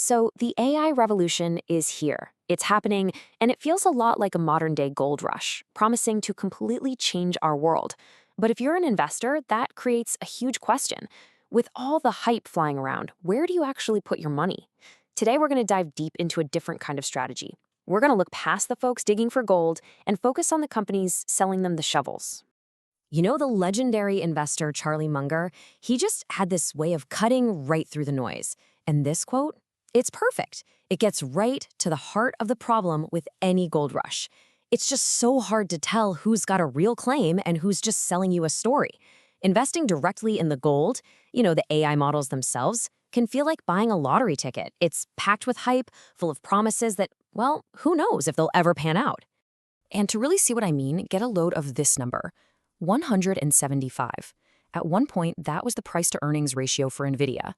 So the AI revolution is here. It's happening, and it feels a lot like a modern-day gold rush, promising to completely change our world. But if you're an investor, that creates a huge question. With all the hype flying around, where do you actually put your money? Today, we're going to dive deep into a different kind of strategy. We're going to look past the folks digging for gold and focus on the companies selling them the shovels. You know the legendary investor Charlie Munger? He just had this way of cutting right through the noise. And this quote? It's perfect. It gets right to the heart of the problem with any gold rush. It's just so hard to tell who's got a real claim and who's just selling you a story. Investing directly in the gold, the AI models themselves, can feel like buying a lottery ticket. It's packed with hype, full of promises that, well, who knows if they'll ever pan out. And to really see what I mean, get a load of this number. 175. At one point, that was the price-to-earnings ratio for NVIDIA.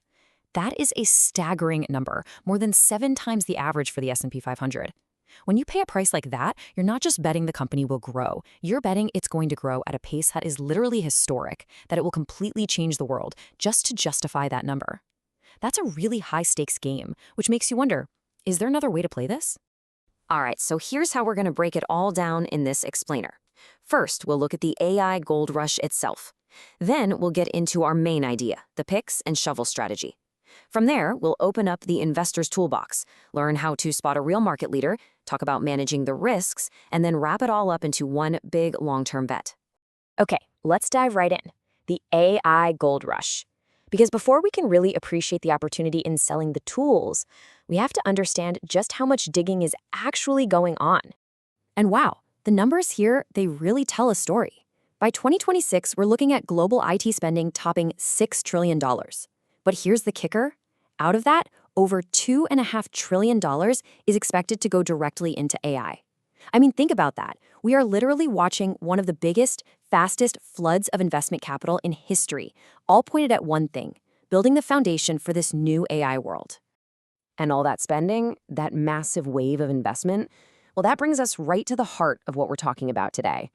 That is a staggering number, more than 7 times the average for the S&P 500. When you pay a price like that, you're not just betting the company will grow. You're betting it's going to grow at a pace that is literally historic, that it will completely change the world just to justify that number. That's a really high-stakes game, which makes you wonder, is there another way to play this? All right, so here's how we're going to break it all down in this explainer. First, we'll look at the AI gold rush itself. Then we'll get into our main idea, the picks and shovel strategy. From there, we'll open up the investor's toolbox, learn how to spot a real market leader, talk about managing the risks, and then wrap it all up into one big long-term bet. Okay, let's dive right in. The AI gold rush. Because before we can really appreciate the opportunity in selling the tools, we have to understand just how much digging is actually going on. And wow, the numbers here, they really tell a story. By 2026, we're looking at global IT spending topping $6 trillion. But here's the kicker. Out of that, over $2.5 trillion is expected to go directly into AI. I mean, think about that. We are literally watching one of the biggest, fastest floods of investment capital in history, all pointed at one thing, building the foundation for this new AI world. And all that spending, that massive wave of investment, well, that brings us right to the heart of what we're talking about today.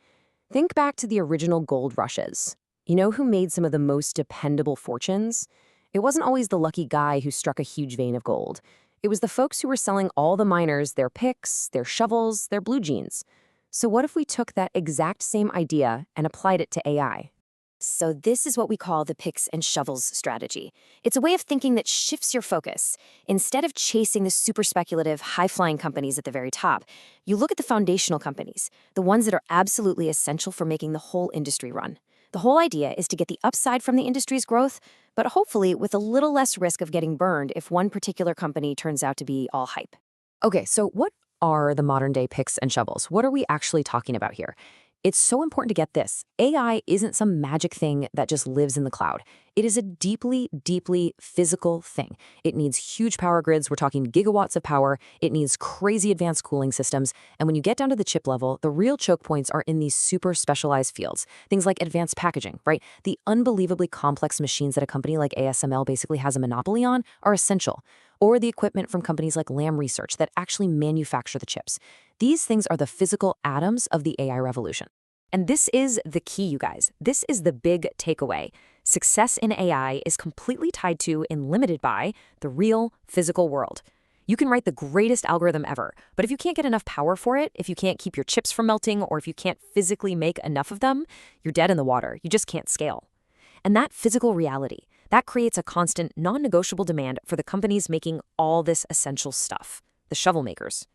Think back to the original gold rushes. You know who made some of the most dependable fortunes? It wasn't always the lucky guy who struck a huge vein of gold. It was the folks who were selling all the miners their picks, their shovels, their blue jeans. So what if we took that exact same idea and applied it to AI? So this is what we call the picks and shovels strategy. It's a way of thinking that shifts your focus. Instead of chasing the super speculative, high-flying companies at the very top, you look at the foundational companies, the ones that are absolutely essential for making the whole industry run. The whole idea is to get the upside from the industry's growth, but hopefully with a little less risk of getting burned if one particular company turns out to be all hype. Okay, so what are the modern-day picks and shovels? What are we actually talking about here? It's so important to get this. AI isn't some magic thing that just lives in the cloud. It is a deeply, deeply physical thing. It needs huge power grids. We're talking gigawatts of power. It needs crazy advanced cooling systems. And when you get down to the chip level, the real choke points are in these super specialized fields. Things like advanced packaging, right? The unbelievably complex machines that a company like ASML basically has a monopoly on are essential. Or the equipment from companies like Lam Research that actually manufacture the chips. These things are the physical atoms of the AI revolution. And this is the key, you guys. This is the big takeaway. Success in AI is completely tied to and limited by the real physical world. You can write the greatest algorithm ever, but if you can't get enough power for it, if you can't keep your chips from melting, or if you can't physically make enough of them, you're dead in the water. You just can't scale. And that physical reality, that creates a constant, non-negotiable demand for the companies making all this essential stuff, the shovel makers.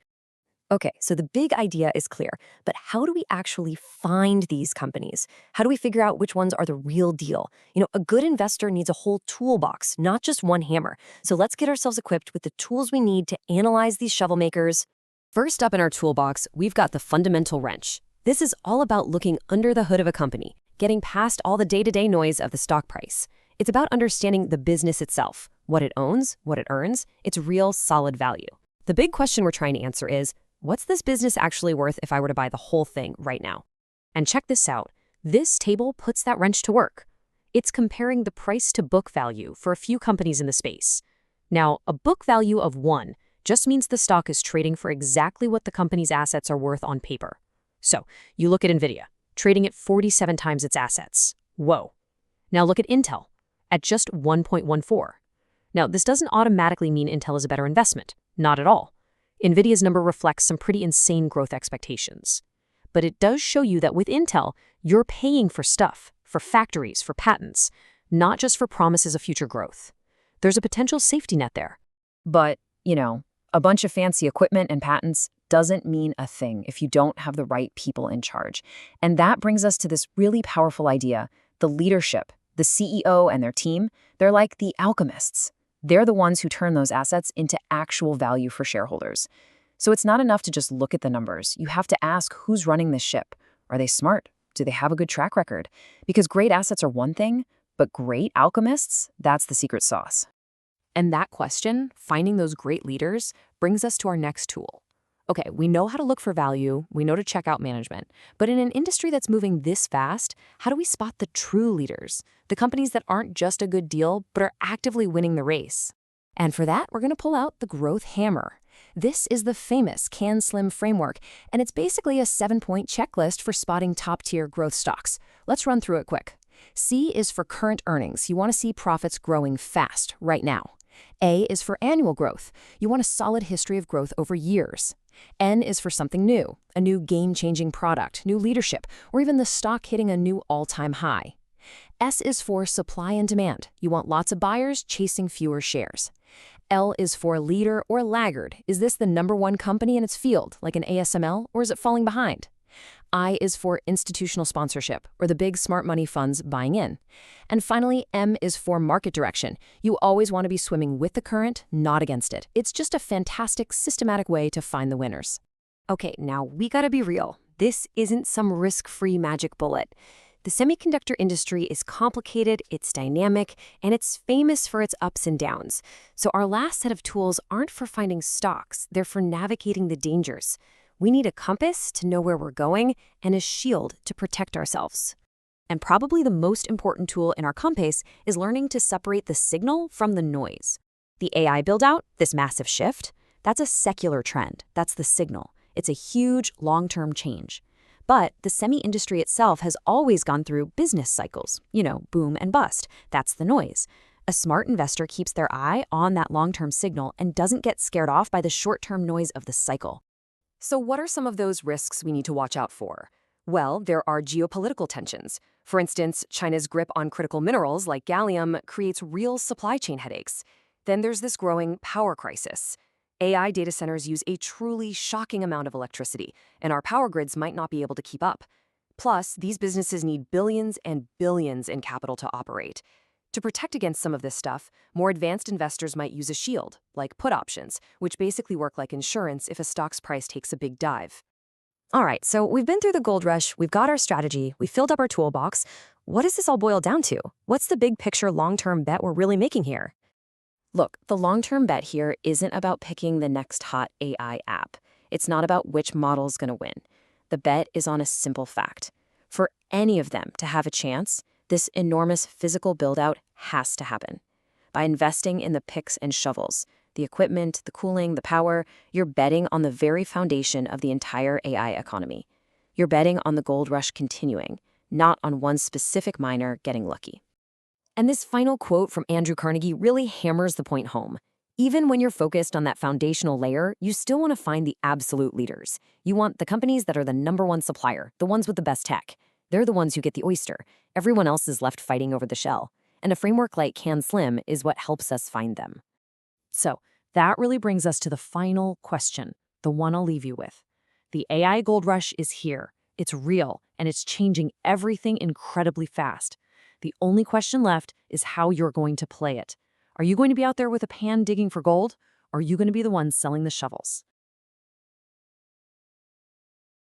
Okay, so the big idea is clear, but how do we actually find these companies? How do we figure out which ones are the real deal? A good investor needs a whole toolbox, not just one hammer. So let's get ourselves equipped with the tools we need to analyze these shovel makers. First up in our toolbox, we've got the fundamental wrench. This is all about looking under the hood of a company, getting past all the day-to-day noise of the stock price. It's about understanding the business itself, what it owns, what it earns, its real solid value. The big question we're trying to answer is, what's this business actually worth if I were to buy the whole thing right now? And check this out. This table puts that wrench to work. It's comparing the price to book value for a few companies in the space. Now, a book value of 1 just means the stock is trading for exactly what the company's assets are worth on paper. So, you look at NVIDIA, trading at 47 times its assets. Whoa. Now look at Intel, at just 1.14. Now, this doesn't automatically mean Intel is a better investment. Not at all. NVIDIA's number reflects some pretty insane growth expectations. But it does show you that with Intel, you're paying for stuff, for factories, for patents, not just for promises of future growth. There's a potential safety net there. But, a bunch of fancy equipment and patents doesn't mean a thing if you don't have the right people in charge. And that brings us to this really powerful idea, the leadership. The CEO and their team, they're like the alchemists. They're the ones who turn those assets into actual value for shareholders. So it's not enough to just look at the numbers. You have to ask who's running this ship. Are they smart? Do they have a good track record? Because great assets are one thing, but great alchemists, that's the secret sauce. And that question, finding those great leaders, brings us to our next tool. Okay, we know how to look for value, we know to check out management, but in an industry that's moving this fast, how do we spot the true leaders, the companies that aren't just a good deal, but are actively winning the race? And for that, we're going to pull out the growth hammer. This is the famous CAN-SLIM framework, and it's basically a 7-point checklist for spotting top-tier growth stocks. Let's run through it quick. C is for current earnings. You want to see profits growing fast, right now. A is for annual growth. You want a solid history of growth over years. N is for something new, a new game-changing product, new leadership, or even the stock hitting a new all-time high. S is for supply and demand. You want lots of buyers chasing fewer shares. L is for leader or laggard. Is this the number one company in its field, like an ASML, or is it falling behind? I is for institutional sponsorship, or the big smart money funds buying in. And finally, M is for market direction. You always want to be swimming with the current, not against it. It's just a fantastic, systematic way to find the winners. Okay, now we gotta be real. This isn't some risk-free magic bullet. The semiconductor industry is complicated, it's dynamic, and it's famous for its ups and downs. So our last set of tools aren't for finding stocks, they're for navigating the dangers. We need a compass to know where we're going and a shield to protect ourselves. And probably the most important tool in our compass is learning to separate the signal from the noise. The AI build-out, this massive shift, that's a secular trend. That's the signal. It's a huge, long-term change. But the semi-industry itself has always gone through business cycles, boom and bust. That's the noise. A smart investor keeps their eye on that long-term signal and doesn't get scared off by the short-term noise of the cycle. So what are some of those risks we need to watch out for? Well, there are geopolitical tensions. For instance, China's grip on critical minerals like gallium creates real supply chain headaches. Then there's this growing power crisis. AI data centers use a truly shocking amount of electricity, and our power grids might not be able to keep up. Plus, these businesses need billions and billions in capital to operate. To protect against some of this stuff, more advanced investors might use a shield, like put options, which basically work like insurance if a stock's price takes a big dive. All right, so we've been through the gold rush, we've got our strategy, we filled up our toolbox. What does this all boil down to? What's the big picture long-term bet we're really making here? Look, the long-term bet here isn't about picking the next hot AI app. It's not about which model's going to win. The bet is on a simple fact. For any of them to have a chance, this enormous physical build-out has to happen. By investing in the picks and shovels, the equipment, the cooling, the power, you're betting on the very foundation of the entire AI economy. You're betting on the gold rush continuing, not on one specific miner getting lucky. And this final quote from Andrew Carnegie really hammers the point home. Even when you're focused on that foundational layer, you still want to find the absolute leaders. You want the companies that are the number one supplier, the ones with the best tech. They're the ones who get the oyster. Everyone else is left fighting over the shell. And a framework like CAN-SLIM is what helps us find them. So that really brings us to the final question, the one I'll leave you with. The AI gold rush is here. It's real, and it's changing everything incredibly fast. The only question left is how you're going to play it. Are you going to be out there with a pan digging for gold, or are you going to be the one selling the shovels?